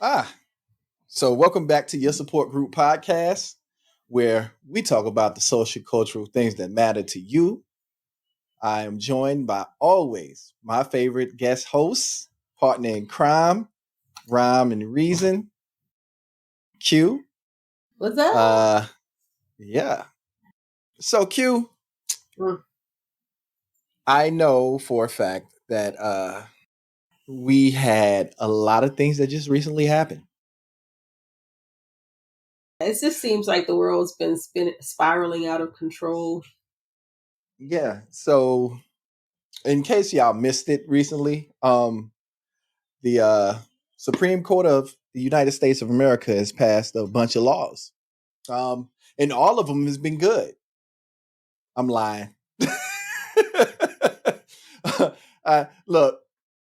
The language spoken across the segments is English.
Ah, so welcome back to your support group podcast, where we talk about the social cultural things that matter to you. I am joined by always my favorite guest hosts, partner in crime, rhyme and reason, Q. What's up? Uh, yeah. So Q, Mm. I know for a fact that we had a lot of things that just recently happened. It just seems like the world's been spiraling out of control. Yeah. So in case y'all missed it recently, the Supreme Court of the United States of America has passed a bunch of laws, and all of them has been good. I'm lying. Look,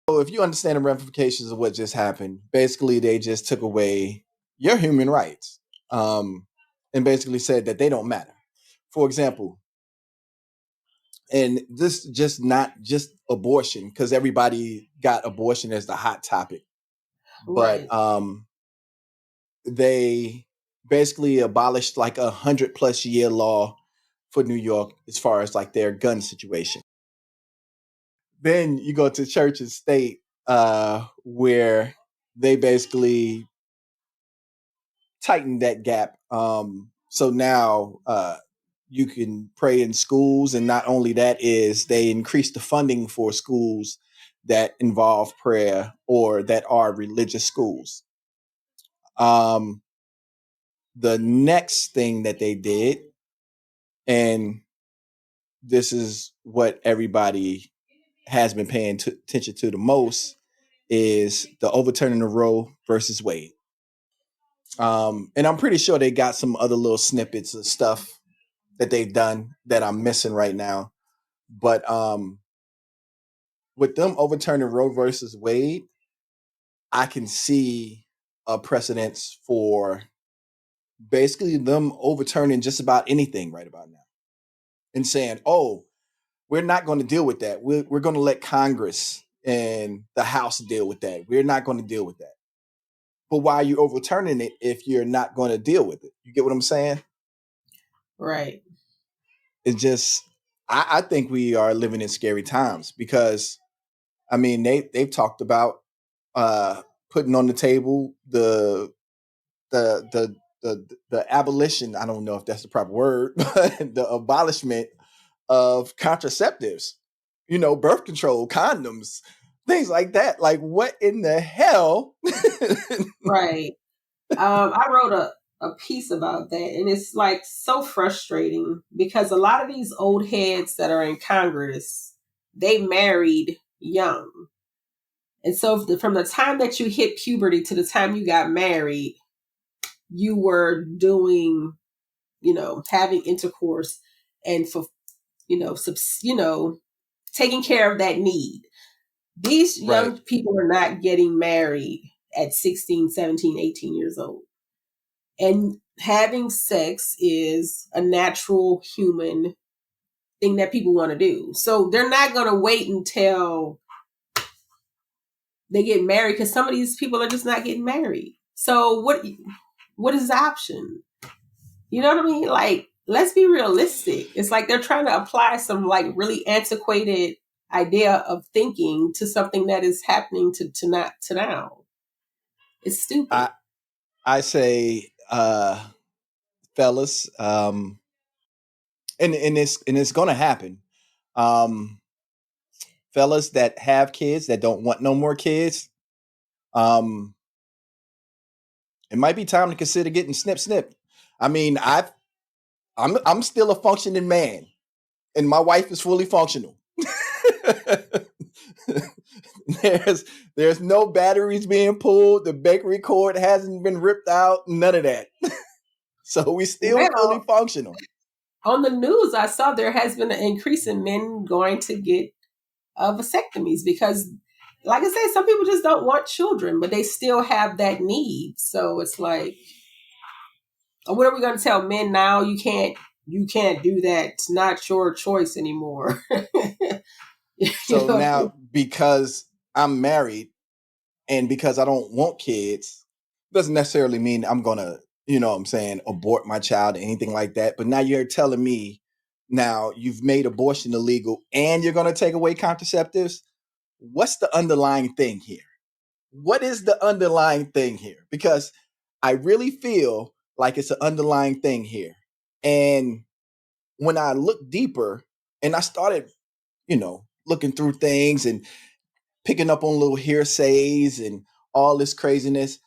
so if you understand the ramifications of what just happened, basically they just took away your human rights, and basically said that they don't matter. For example, and this just not just abortion because everybody got abortion as the hot topic, but Right. they basically abolished like 100+ year law for New York as far as like their gun situation. Then you go to church and state, where they basically tightened that gap. So now you can pray in schools, and not only that is they increased the funding for schools that involve prayer or that are religious schools. Um, the next thing that they did, and this is what everybody has been paying attention to the most, is the overturning of Roe versus Wade. And I'm pretty sure they got some other little snippets of stuff that they've done that I'm missing right now. But with them overturning Roe versus Wade, I can see a precedence for basically them overturning just about anything right about now and saying, oh, we're not going to deal with that. We're going to let Congress and the House deal with that. We're not going to deal with that. But why are you overturning it if you're not going to deal with it? You get what I'm saying? Right. It's just, I think we are living in scary times because, I mean, they've talked about uh, putting on the table the abolition. I don't know if that's the proper word, but the abolishment of contraceptives, birth control, condoms, things like that. Like, what in the hell? Right. I wrote a piece about that, and it's like so frustrating because a lot of these old heads that are in Congress, they married young. And so from the time that you hit puberty to the time you got married, you were doing, having intercourse and for, taking care of that need. These Right. young people are not getting married at 16, 17, 18 years old. And having sex is a natural human thing that people want to do. So they're not going to wait until they get married because some of these people are just not getting married. So what is the option? You know what I mean? Like, let's be realistic. It's like they're trying to apply some like really antiquated idea of thinking to something that is happening to now. It's stupid. I I say, fellas, and it's gonna happen. Um, Fellas that have kids that don't want no more kids, um, it might be time to consider getting snip. I mean, I'm still a functioning man, and my wife is fully functional. there's there's no batteries being pulled. The bakery cord hasn't been ripped out. None of that. So we still fully Well, functional. on the news, I saw there has been an increase in men going to get vasectomies because, like I said, some people just don't want children, but they still have that need. So it's like, what are we going to tell men now? You can't do that. It's not your choice anymore. You So know what I now mean? because I'm married and because I don't want kids, Doesn't necessarily mean I'm gonna, you know what I'm saying, abort my child or anything like that. But now you're telling me now you've made abortion illegal and you're gonna take away contraceptives. What's the underlying thing here? What is the underlying thing here? Because I really feel like it's an underlying thing here. And when I looked deeper and I started, looking through things and picking up on little hearsays and all this craziness,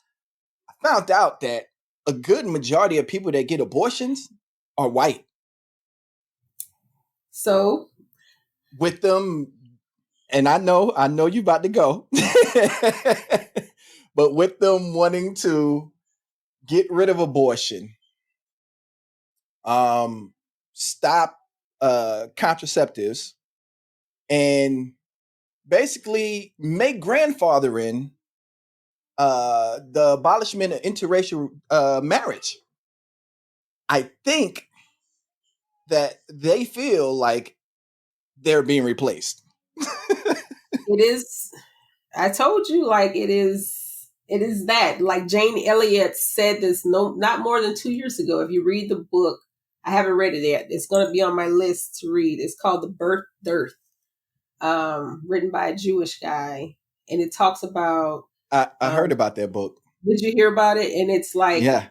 I found out that a good majority of people that get abortions are white. So With them, and I know you about to go, but with them wanting to get rid of abortion, stop contraceptives, and basically make grandfathering the abolishment of interracial marriage. I think that they feel like they're being replaced. it is. I told you, like it is. It is that. Like Jane Elliott said this not more than 2 years ago. If you read the book, I haven't read it yet. It's going to be on my list to read. It's called The Birth Dearth, written by a Jewish guy, and it talks about. I heard about that book. Did you hear about it? And it's like Yeah.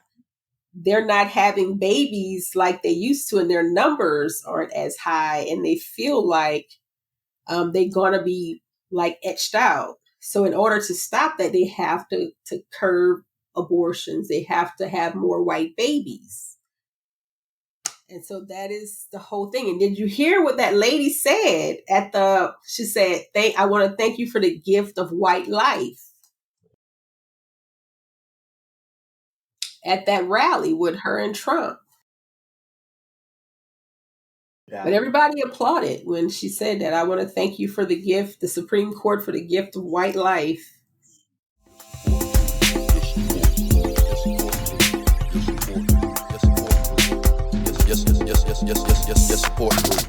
they're not having babies like they used to, and their numbers aren't as high, and they feel like they're gonna be like etched out. So in order to stop that, they have to curb abortions. They have to have more white babies. And so that is the whole thing. And did you hear what that lady said she said, I want to thank you for the gift of white life at that rally with her and Trump. Yeah. But everybody applauded when she said that. I want to thank you for the gift, the Supreme Court for the gift of white life. Yes, support group.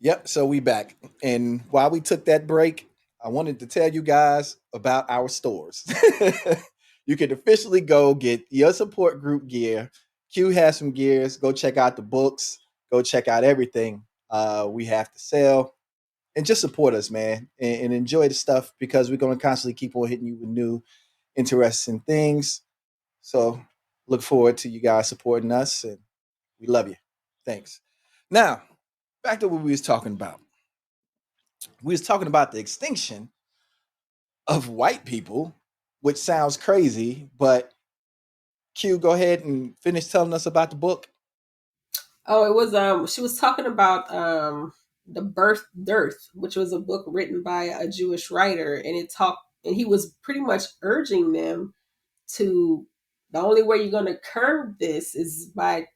Yep. So we back. And while we took that break, I wanted to tell you guys about our stores. You can officially go get your support group gear. Q has some gears. Go check out the books. Go check out everything we have to sell. And just support us, man. And enjoy the stuff because we're going to constantly keep on hitting you with new, interesting things. So look forward to you guys supporting us. And we love you. Thanks. Now, back to what we was talking about. We was talking about the extinction of white people, which sounds crazy, but Q, go ahead and finish telling us about the book. Oh, it was she was talking about The Birth Dearth, which was a book written by a Jewish writer, and he was pretty much urging them to the only way you're going to curb this is by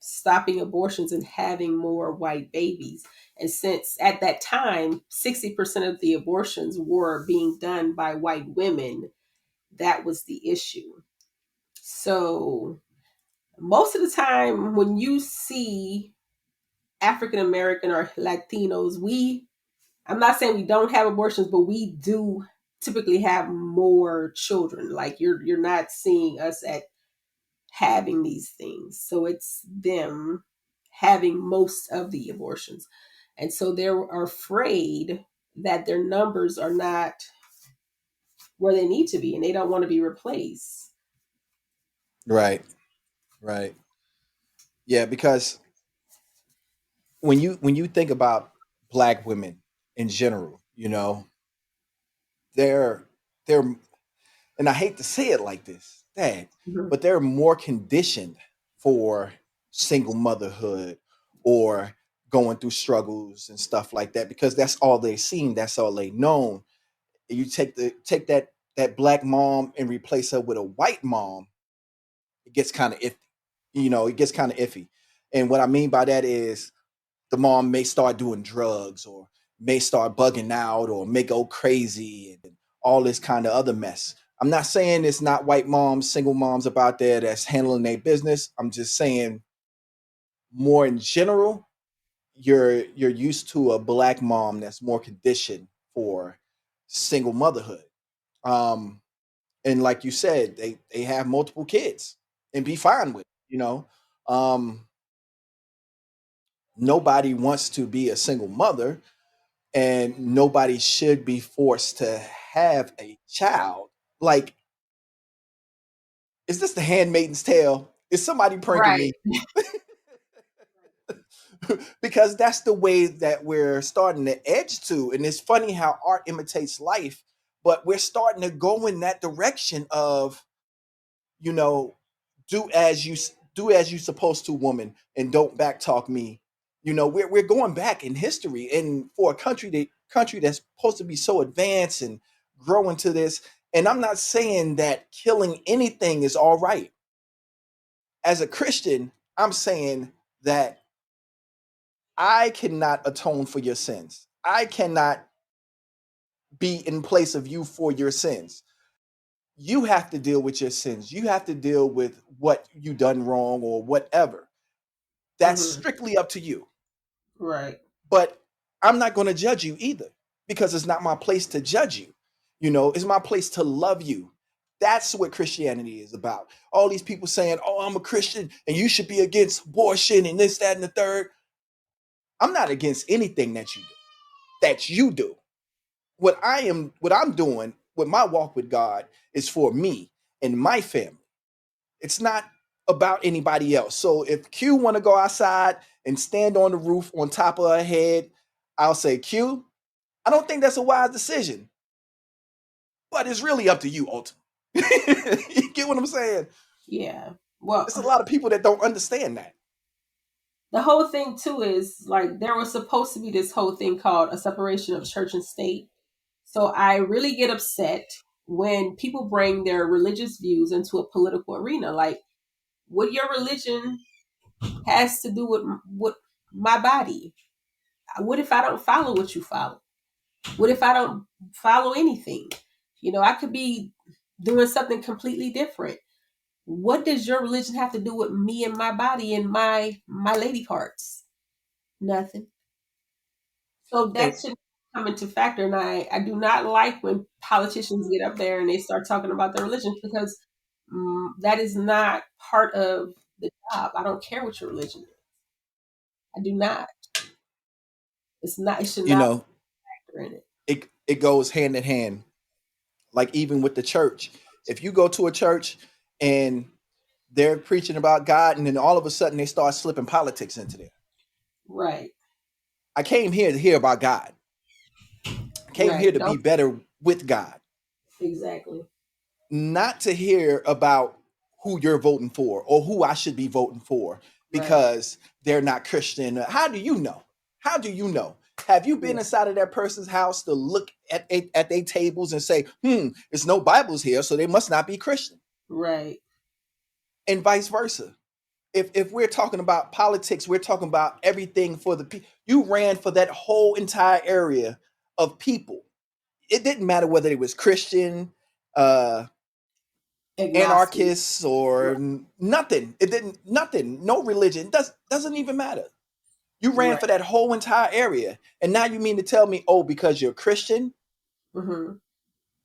stopping abortions and having more white babies. And since at that time 60% of the abortions were being done by white women, that was the issue. So most of the time when you see African American or Latinos, I'm not saying we don't have abortions, but we do typically have more children. Like you're not seeing us at having these things. So it's them having most of the abortions. And so they're afraid that their numbers are not where they need to be and they don't want to be replaced. Right. Right. Yeah, because when you think about black women in general, they're they're and I hate to say it like this, dad, Mhm. but they're more conditioned for single motherhood or going through struggles and stuff like that because that's all they've seen, that's all they known. You take that black mom and replace her with a white mom, it gets kind of iffy. It gets kind of iffy. And what I mean by that is the mom may start doing drugs or may start bugging out or may go crazy all this kind of other mess. I'm not saying it's not white moms, single moms about there that's handling their business. I'm just saying more in general, you're used to a black mom that's more conditioned for single motherhood. Um, and like you said, they have multiple kids and be fine with it, you know. Um, Nobody wants to be a single mother, and nobody should be forced to have a child. Like, is this the Handmaid's Tale? Is somebody pranking Right. me? Because that's the way that we're starting to edge to. And it's funny how art imitates life, but we're starting to go in that direction of, you know, do as you do as you supposed to, woman, and don't backtalk me. You know, we're going back in history, and for a country that's supposed to be so advanced and growing to this. And I'm not saying that killing anything is all right. As a Christian, I'm saying that I cannot atone for your sins. I cannot be in place of you for your sins. You have to deal with your sins. You have to deal with what you done wrong or whatever. That's Hmm. strictly up to you. Right. But I'm not going to judge you either, because it's not my place to judge you. You know, it's my place to love you. That's what Christianity is about. All these people saying, "Oh, I'm a Christian and you should be against abortion and this, that, and the third." I'm not against anything that you do. That you do. What I'm doing with my walk with God is for me and my family. It's not about anybody else. So if Q want to go outside and stand on the roof on top of her head, I'll say, Q, I don't think that's a wise decision, but it's really up to you ultimately. You get what I'm saying? Yeah. Well, There's a lot of people that don't understand that. the whole thing too is like there was supposed to be this whole thing called a separation of church and state. So I really get upset when people bring their religious views into a political arena. Like, what your religion has to do with my body? What if I don't follow what you follow? What if I don't follow anything? You know, I could be doing something completely different. What does your religion have to do with me and my body and my lady parts? Nothing. So And that should come into factor. And I do not like when politicians get up there and they start talking about their religion, because that is not part of the job. I don't care what your religion is. I do not. It's not. It should you not know, factor in it. it goes hand in hand. Like even with the church, if you go to a church and they're preaching about God, and then all of a sudden they start slipping politics into there. Right. I came here to hear about God. I came here Right. to be No. better with God, Exactly. not to hear about who you're voting for or who I should be voting for Right. because they're not Christian. How do you know? How do you know? Have you been Yeah. inside of that person's house to look at their tables and say, there's no Bibles here, so they must not be Christian, Right. and vice versa. If we're talking about politics, we're talking about everything for the people. You ran for that whole entire area of people. It didn't matter whether it was Christian, uh, Agnostic. anarchists, or Right. nothing. It didn't nothing. No religion doesn't even matter. You ran Right. for that whole entire area, and now you mean to tell me, oh, because you're Christian, Hmm.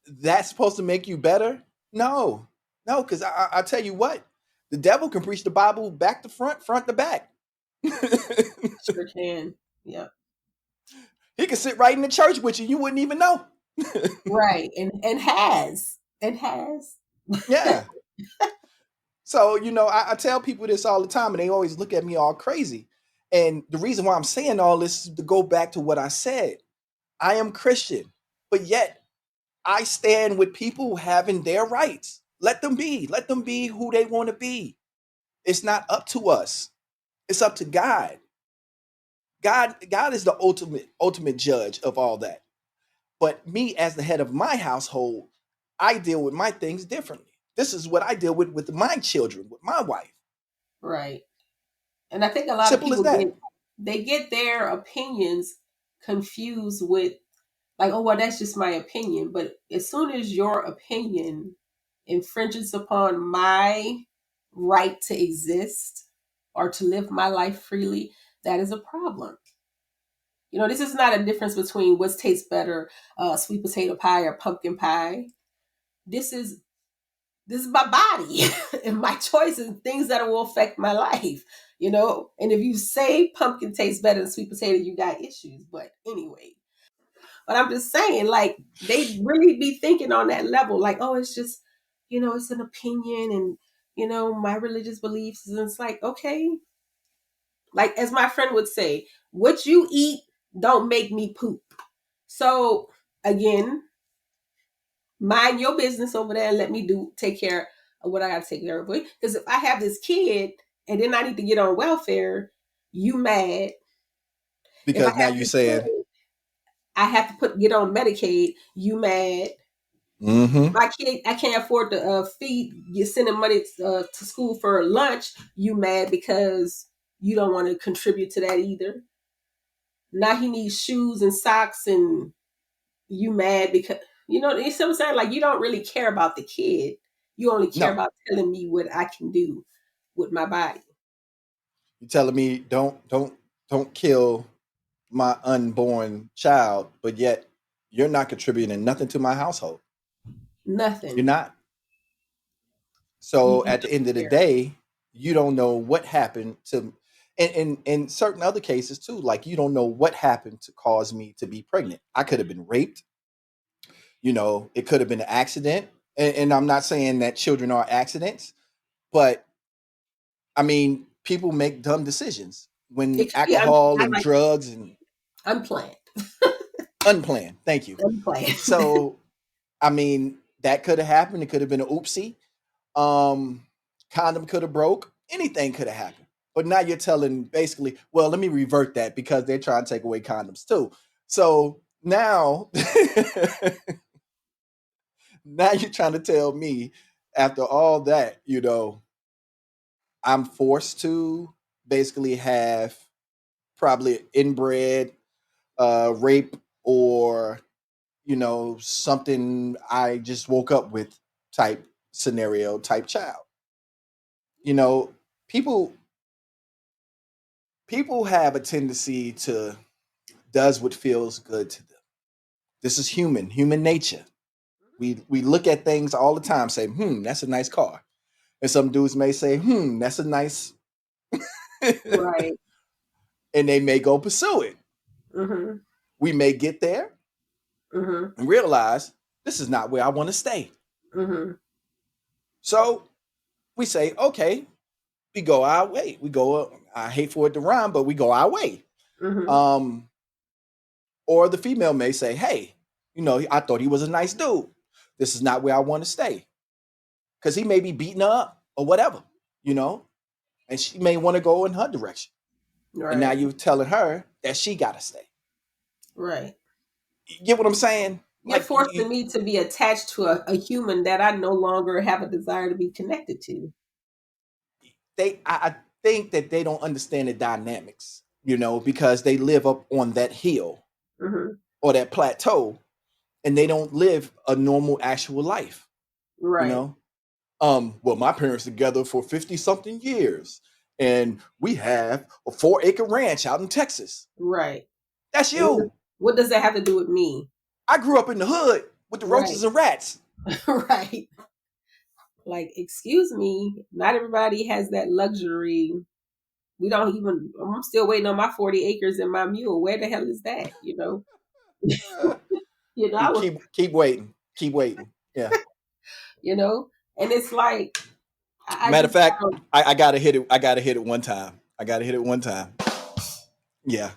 that's supposed to make you better? No, no, because I tell you what, the devil can preach the Bible back to front, front to back. Sure can. Yep. He could sit right in the church with you. You wouldn't even know. Right. And has. Yeah. So, I tell people this all the time and they always look at me all crazy. And the reason why I'm saying all this is to go back to what I said. I am Christian, but yet I stand with people having their rights. Let them be. Let them be who they want to be. It's not up to us. It's up to God. God is the ultimate judge of all that. But me as the head of my household, I deal with my things differently. This is what I deal with my children, with my wife. Right. And I think a lot of Simple as people that. get their opinions confused with Like, oh, well, that's just my opinion. But as soon as your opinion infringes upon my right to exist or to live my life freely, that is a problem. You know, this is not a difference between what tastes better, sweet potato pie or pumpkin pie. This is my body and my choices, things that will affect my life. You know, and if you say pumpkin tastes better than sweet potato, you got issues. But anyway, but I'm just saying, like, they really be thinking on that level, like, oh, it's just, you know, it's an opinion and, you know, my religious beliefs. And it's like, okay, like, as my friend would say, what you eat don't make me poop. So, again, mind your business over there and let me take care of what I got to take care of. Because if I have this kid and then I need to get on welfare, you mad. If I Because now have you're this saying, kid, I have to get on Medicaid, you mad. mm-hmm. My kid, I can't afford to feed. You're sending money to school for lunch. You mad because you don't want to contribute to that either. Now he needs shoes and socks, and you mad because you know. You see what I'm saying? Like, you don't really care about the kid. You only care No, about telling me what I can do with my body. you're telling me don't kill my unborn child, but yet you're not contributing nothing to my household. You're Nothing. not. You, So you at the end of the don't care. day, you don't know what happened to, and in certain other cases too, like you don't know what happened to cause me to be pregnant. I could have been raped. You know, it could have been an accident. And I'm not saying that children are accidents, but I mean, people make dumb decisions when It could be alcohol I and like drugs and unplanned. unplanned. Thank you. Unplanned. So, I mean, that could have happened. It could have been an oopsie. Um, Condom could have broke. Anything could have happened. But now you're telling basically, well, let me revert that because they're trying to take away condoms too. So now, now you're trying to tell me after all that, you know, I'm forced to basically have probably inbred rape or you know something I just woke up with type scenario type child. You know, people people have a tendency to does what feels good to them. This is human nature. We look at things all the time, say, that's a nice car. And some dudes may say, that's a nice Right. and they may go pursue it. Mm-hmm. We may get there Mm-hmm. and realize this is not where I want to stay. Mm-hmm. So we say, okay, we go our way. We go, I hate for it to rhyme, but we go our way. Mm-hmm. Um, or the female may say, hey, you know, I thought he was a nice dude. This is not where I want to stay. Because he may be beating her up or whatever, you know, and she may want to go in her direction. And now Right. you're telling her that she got to stay. Right. You get what I'm saying? You're Like, forcing me to be attached to a human that I no longer have a desire to be connected to. I think that they don't understand the dynamics, you know, because they live up on that hill Mm-hmm. or that plateau and they don't live a normal actual life, you Right. know. Well, my parents together for 50 something years and we have a 4-acre ranch out in Texas. Right. That's And you. what does that have to do with me? I grew up in the hood with the Right. roaches and rats. Right. Like, excuse me, not everybody has that luxury. We don't even, I'm still waiting on my 40 acres and my mule. Where the hell is that? You know? You know, I was, Keep waiting. Keep waiting. Yeah. you know, and it's like, I Matter of just, I fact, don't, I gotta hit it. I gotta hit it one time. I gotta hit it one time. Yeah.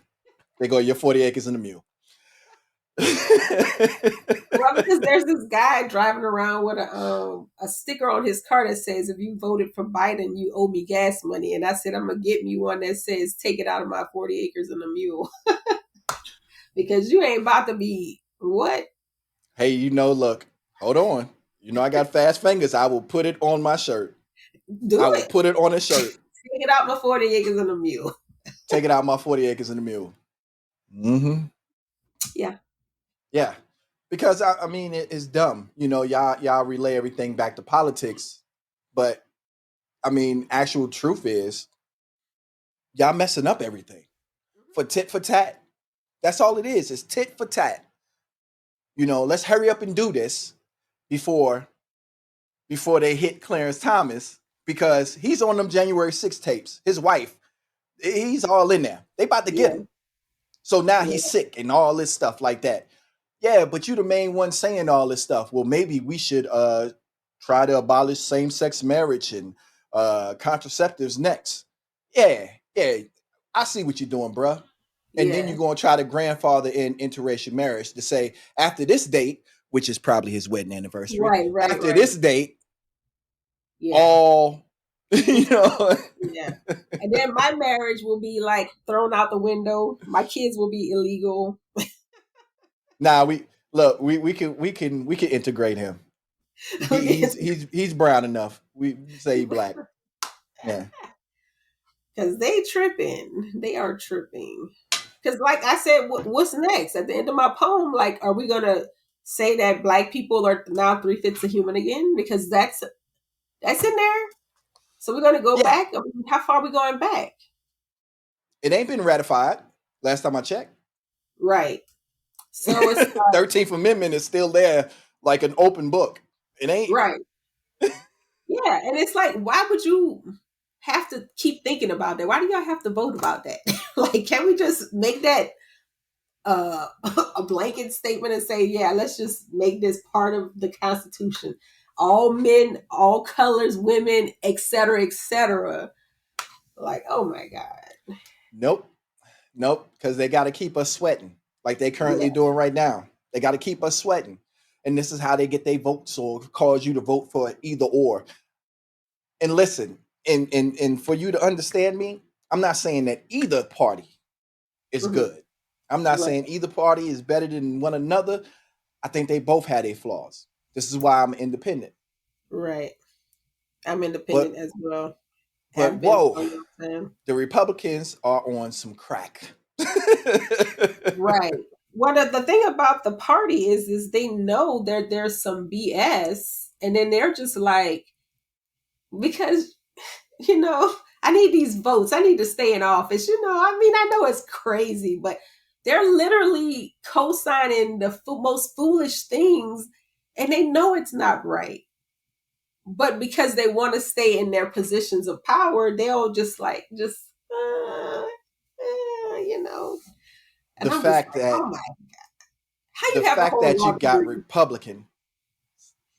They go, your 40 acres and a mule. well, because there's this guy driving around with a sticker on his car that says, "If you voted for Biden, you owe me gas money." And I said, "I'm gonna get me one that says, take it out of my 40 acres and a mule,' because you ain't about to be what Hey, you know, look, hold on. You know, I got fast fingers. I will put it on my shirt. I do will it. put it on a shirt. Take it out my 40 acres and a mule." Take it out my 40 acres and a mule. Mm-hmm. Yeah, Yeah, because I mean it's dumb. Y'all relay everything back to politics, but I mean, actual truth is y'all messing up everything for tit for tat. That's all it is. It's tit for tat. Let's hurry up and do this before they hit Clarence Thomas because he's on them January 6th tapes. His wife, he's all in there. They about to get Yeah, him. So now yeah, he's sick and all this stuff like that. Yeah, but you the main one saying all this stuff. Well, maybe we should try to abolish same-sex marriage and contraceptives next. Yeah, yeah. I see what you're doing, bruh. And then yeah. you're gonna try to grandfather in interracial marriage to say after this date, which is probably his wedding anniversary, Right, right, after right. this date, Yeah, all you know. yeah. And then my marriage will be like thrown out the window. My kids will be illegal. Nah, we can integrate him. He's brown enough. We say he black. Yeah. Because they tripping. They are tripping. Because, like I said, what's next? At the end of my poem, like, are we gonna say that black people are now 3/5 of human again? Because that's in there. So we're gonna go Yeah. back. I mean, how far are we going back? It ain't been ratified. Last time I checked. Right. So it's 13th Amendment is still there like an open book. It ain't. right. Yeah, and it's like, why would you have to keep thinking about that? Why do y'all have to vote about that? Like, can we just make that uh, a blanket statement and say, yeah, let's just make this part of the Constitution. All men, all colors, women, etc., etc. Like, oh my God. Nope. Nope. Because they got to keep us sweating like they currently Yeah. doing right now. They got to keep us sweating. And this is how they get their votes or cause you to vote for either or. And listen, and for you to understand me, I'm not saying that either party is Hmm. good. I'm not Right. saying either party is better than one another. I think they both had their flaws. This is why I'm independent. Right. I'm independent But as well. but Have been whoa, for a long time. the Republicans are on some crack. Right. The thing about the party is they know that there's some BS, and then they're just like, because I need these votes. I need to stay in office. I mean, I know it's crazy, but they're literally co-signing the most foolish things, and they know it's not right. But because they want to stay in their positions of power, they'll uh, you know. And the I'm just fact like, that oh my, how the you have a fact whole that you law got degree? Republican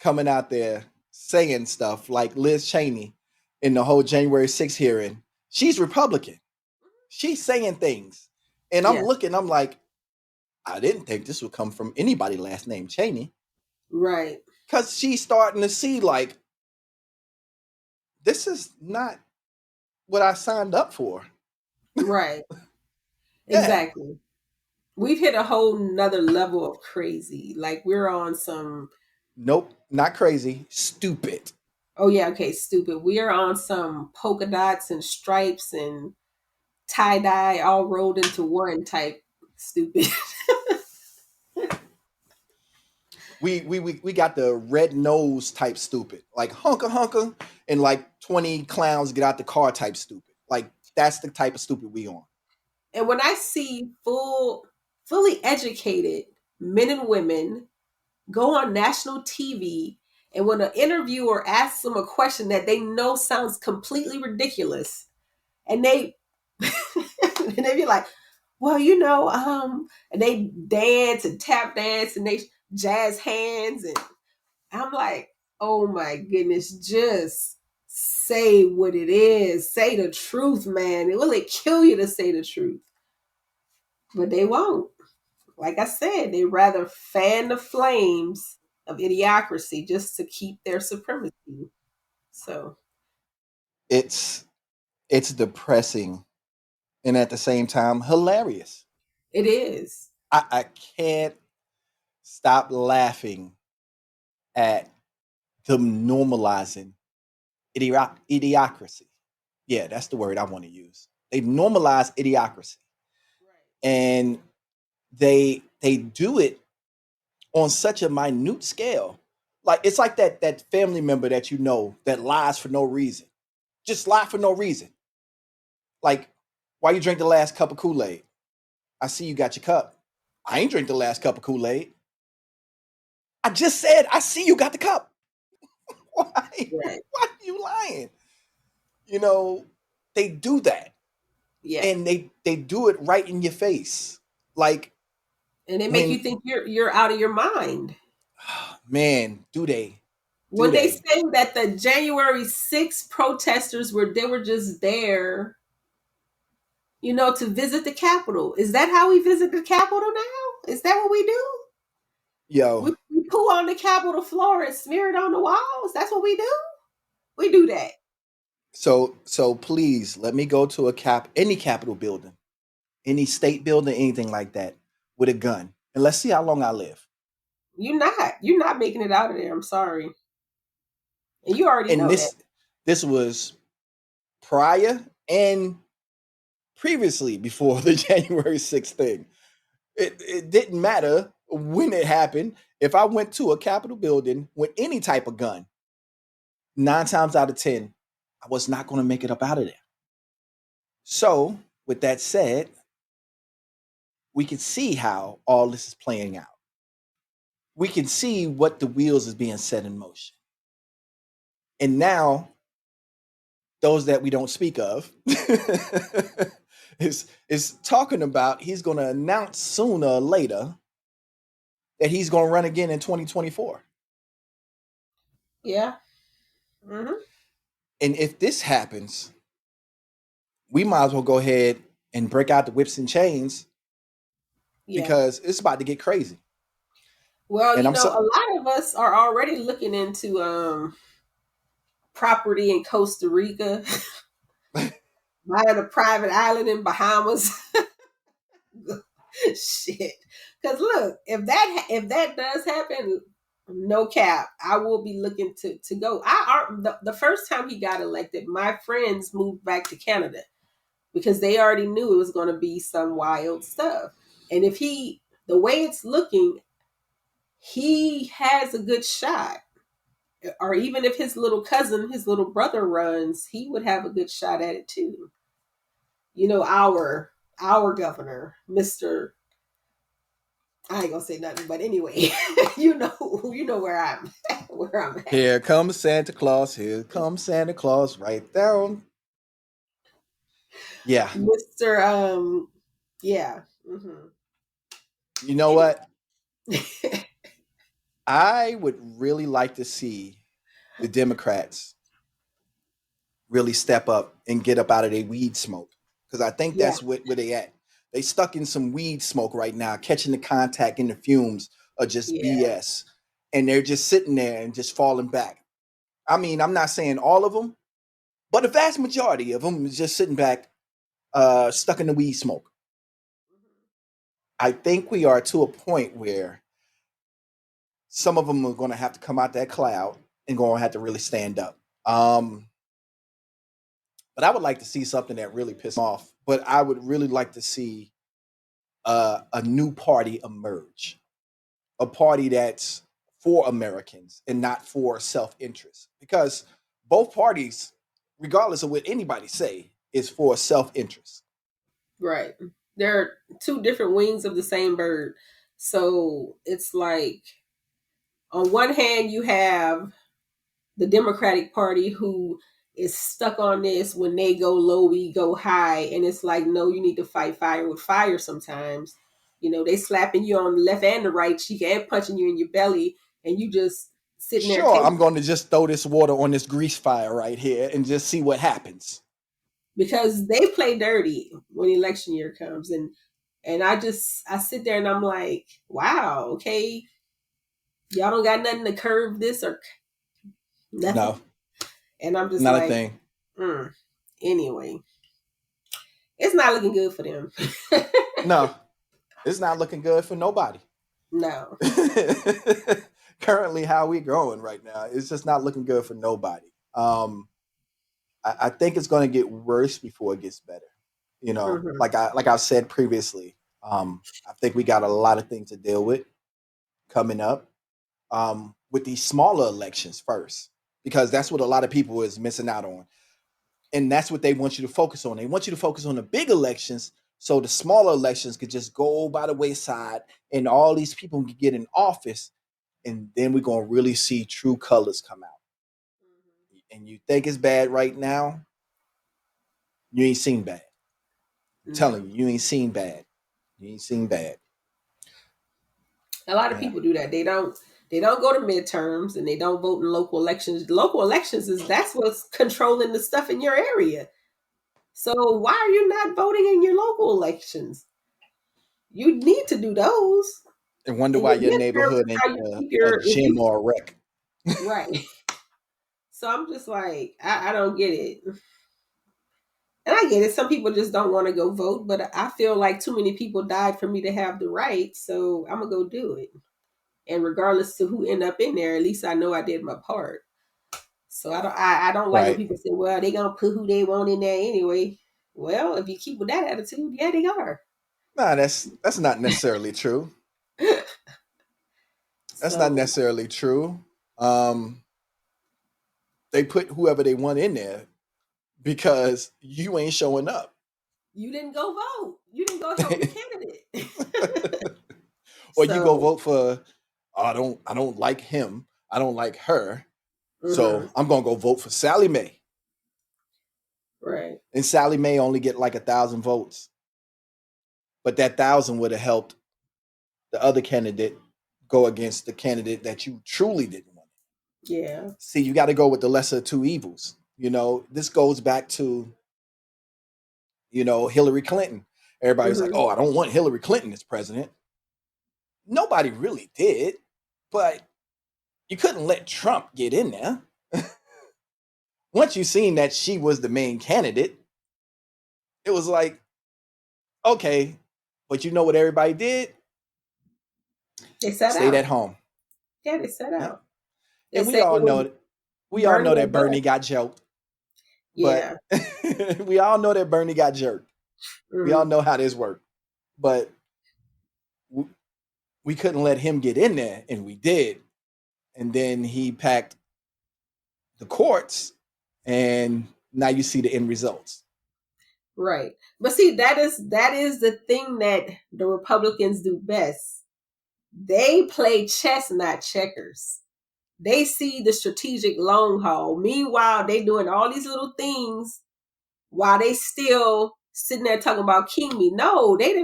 coming out there saying stuff like Liz Cheney in the whole January 6th hearing, she's Republican. She's saying things. And I'm Yeah, looking, I'm like, I didn't think this would come from anybody last name Cheney. right, Because she's starting to see like this is not what I signed up for. right, Yeah. exactly. We've hit a whole nother level of crazy. Like we're on some. Nope. Not crazy. Stupid. Oh yeah, okay, stupid. We are on some polka dots and stripes and tie dye all rolled into one type stupid. We got the red nose type stupid. Like hunka hunka and like 20 clowns get out the car type stupid. Like that's the type of stupid we on. And when I see fully educated men and women go on national TV, and when an interviewer asks them a question that they know sounds completely ridiculous, and they and they be like, well, and they dance and tap dance and they jazz hands, and I'm like, oh my goodness, just say what it is. Say the truth, man. Will it kill you to say the truth? But they won't. Like I said, they rather fan the flames of idiocracy just to keep their supremacy. So It's depressing and at the same time hilarious. it is. I can't stop laughing at them normalizing idiocracy. Yeah, that's the word I want to use. They've normalized idiocracy. Right. And they do it on such a minute scale. Like it's like that family member that you know that lies for no reason. Just lie for no reason. Like, why you drink the last cup of Kool-Aid? I see you got your cup. I ain't drink the last cup of Kool-Aid. I just said I see you got the cup. Why? Right. Why are you lying? You know, they do that. Yeah. And they do it right in your face. Like And they make you when think you're out of your mind. man, do they? Do When they they? say that the January 6th protesters were just there, to visit the Capitol. Is that how we visit the Capitol now? Is that what we do? Yo, We poo on the Capitol floor and smear it on the walls. That's what we do. We do that. so please let me go to any Capitol building, any state building, anything like that, with a gun. And let's see how long I live. You're not making it out of there. I'm sorry. And you already And know that. this was prior and previously before the January 6th thing. It didn't matter when it happened. If I went to a Capitol building with any type of gun, 9 times out of 10, I was not going to make it up out of there. So, with that said, we can see how all this is playing out. We can see what the wheels is being set in motion. And now, those that we don't speak of is talking about he's going to announce sooner or later that he's going to run again in 2024. Yeah. Mm-hmm. And if this happens, we might as well go ahead and break out the whips and chains Yeah. because it's about to get crazy. Well, And I'm a so lot of us are already looking into property in Costa Rica, buying a private island in Bahamas. Shit. Because look, if that does happen, no cap, I will be looking to go. The first time he got elected, my friends moved back to Canada because they already knew it was going to be some wild stuff. And if the way it's looking, he has a good shot. Or even if his little cousin, his little brother runs, he would have a good shot at it too. Our governor, Mr. I ain't gonna say nothing, but anyway, you know where I'm where I'm at. here comes Santa Claus. Here comes Santa Claus right down. Yeah. Mr. Yeah. Mm-hmm. You know Anyway. what? I would really like to see the Democrats really step up and get up out of their weed smoke. Because I think Yeah. that's where they at. They stuck in some weed smoke right now, catching the contact and the fumes of just Yeah. BS. And they're just sitting there and just falling back. I mean, I'm not saying all of them, but the vast majority of them is just sitting back, stuck in the weed smoke. I think we are to a point where some of them are going to have to come out that cloud and going to have to really stand up. But I would like to see something that really pisses off. But I would really like to see a new party emerge, a party that's for Americans and not for self interest. Because both parties, regardless of what anybody say, is for self interest. Right. They're two different wings of the same bird. So it's like on one hand you have the Democratic Party who is stuck on this when they go low, we go high. And it's like, no, you need to fight fire with fire sometimes. They slapping you on the left and the right cheek and punching you in your belly, and you just sitting there Sure, taking I'm going to just throw this water on this grease fire right here and just see what happens. because they play dirty when election year comes. And I sit there and I'm like, wow, okay, y'all don't got nothing to curve this or nothing. No, And I'm just not a like, thing. anyway, it's not looking good for them. No, it's not looking good for nobody. No. Currently, how we growing right now, it's just not looking good for nobody. I think it's going to get worse before it gets better. Hmm. Like I've said previously, I think we got a lot of things to deal with. coming up with these smaller elections first, because that's what a lot of people is missing out on. And that's what they want you to focus on. They want you to focus on the big elections so the smaller elections could just go by the wayside and all these people can get in office. And then we're going to really see true colors come out. And you think it's bad right now, you ain't seen bad. I'm telling No. you ain't seen bad. You ain't seen bad. A lot of Yeah. people do that. They don't go to midterms and they don't vote in local elections. Local elections that's what's controlling the stuff in your area. So why are you not voting in your local elections? You need to do those. And wonder And why your your midterms neighborhood is ain't how you keep a your if gym you or a wreck. right. So I'm just like, I don't get it. And I get it. Some people just don't want to go vote, but I feel like too many people died for me to have the right, so I'm gonna go do it. And regardless to who end up in there, at least I know I did my part. So I don't like when Right. people say, well, they gonna put who they want in there anyway. Well, if you keep with that attitude, yeah, they are. Nah, that's not necessarily true. That's not So necessarily true. Um, they put whoever they want in there because you ain't showing up. you didn't go vote. You didn't go help your candidate. Or you go So vote for, oh, I don't like him. I don't like her. So mhm, I'm gonna go vote for Sally Mae. right. And Sally Mae only get like 1,000 votes. But that 1,000 would have helped the other candidate go against the candidate that you truly didn't want. Yeah. See, you got to go with the lesser of two evils. This goes back to, Hillary Clinton. Everybody's like, Hmm. oh, I don't want Hillary Clinton as president. Nobody really did, but you couldn't let Trump get in there. Once you seen that she was the main candidate, it was like, okay, but you know what everybody did? They set Stayed at out. home. Yeah, they set Yeah. out. They And we said all it was know we all Bernie know or that Bernie bust. got joked, but Yeah. we all know that Bernie got jerked. We all Hmm. know how this worked. But we couldn't let him get in there, and we did. And then he packed the courts, and now you see the end results. Right. But see, that is the thing that the Republicans do best. They play chess, not checkers. They see the strategic long haul. Meanwhile, they doing all these little things while they still sitting there talking about king me. No, they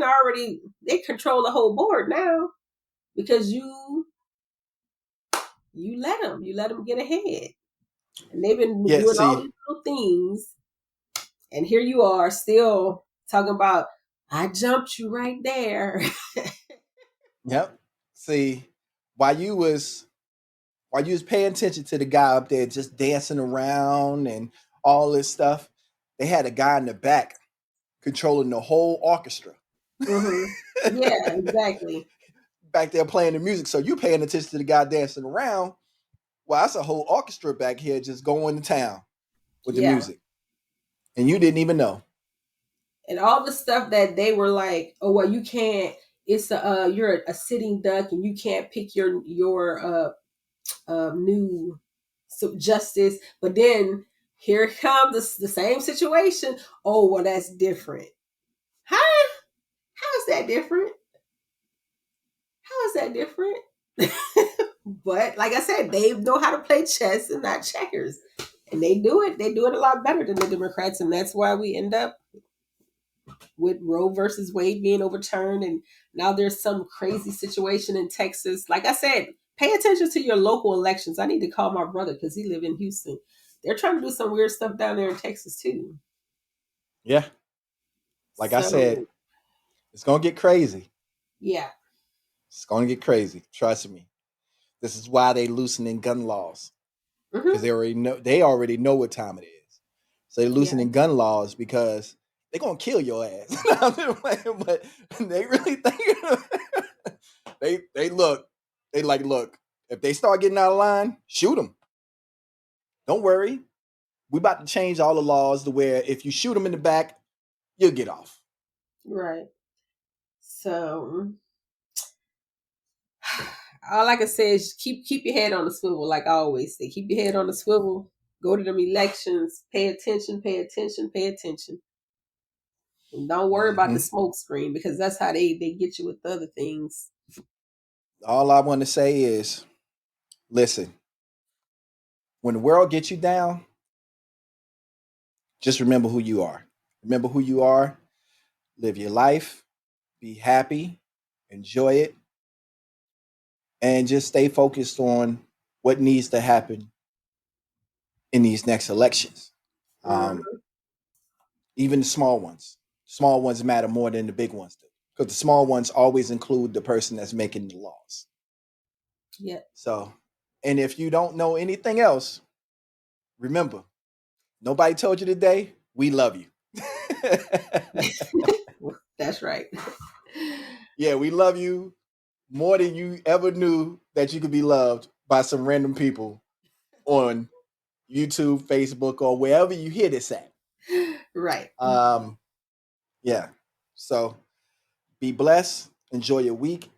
control the whole board now because you let them get ahead. And they've been Yeah, doing all see, these little things. And here you are still talking about, I jumped you right there. yep. See, while you was while you was paying attention to the guy up there just dancing around and all this stuff, they had a guy in the back controlling the whole orchestra. Hmm. Yeah, exactly. Back there playing the music. So you paying attention to the guy dancing around. Well, that's a whole orchestra back here just going to town with the Yeah. music. And you didn't even know. And all the stuff that they were like, oh well, you can't. It's you're a sitting duck, and you can't pick your new justice. But then here comes the same situation. Oh well, that's different. Huh? How is that different? How is that different? But like I said, they know how to play chess and not checkers. And they do it. They do it a lot better than the Democrats, and that's why we end up with Roe versus Wade being overturned, and now there's some crazy situation in Texas. Like I said, pay attention to your local elections. I need to call my brother because he live in Houston. They're trying to do some weird stuff down there in Texas too. Yeah. Like I said, So it's gonna get crazy. yeah. It's gonna get crazy. Trust me. This is why they loosening gun laws. Because Hmm. they already know what time it is. So they're Yeah. loosening gun laws because they're gonna kill your ass. I'm just playing, but they really think they look, if they start getting out of line, shoot them. Don't worry. We about to change all the laws to where if you shoot them in the back, you'll get off. Right. So all I can say is keep your head on the swivel, like I always say. Keep your head on the swivel. Go to them elections. Pay attention. Pay attention. Pay attention. And don't worry about the smoke screen, because that's how they get you with the other things. All I want to say is, listen, when the world gets you down, just remember who you are. Remember who you are. Live your life. Be happy. Enjoy it. And just stay focused on what needs to happen in these next elections. Mm-hmm. Even the small ones. Small ones matter more than the big ones do. Because the small ones always include the person that's making the laws. Yeah. So, and if you don't know anything else, remember, nobody told you today, we love you. That's right. Yeah, we love you more than you ever knew that you could be loved by some random people on YouTube, Facebook, or wherever you hear this at. Right. Yeah. So be blessed. Enjoy your week.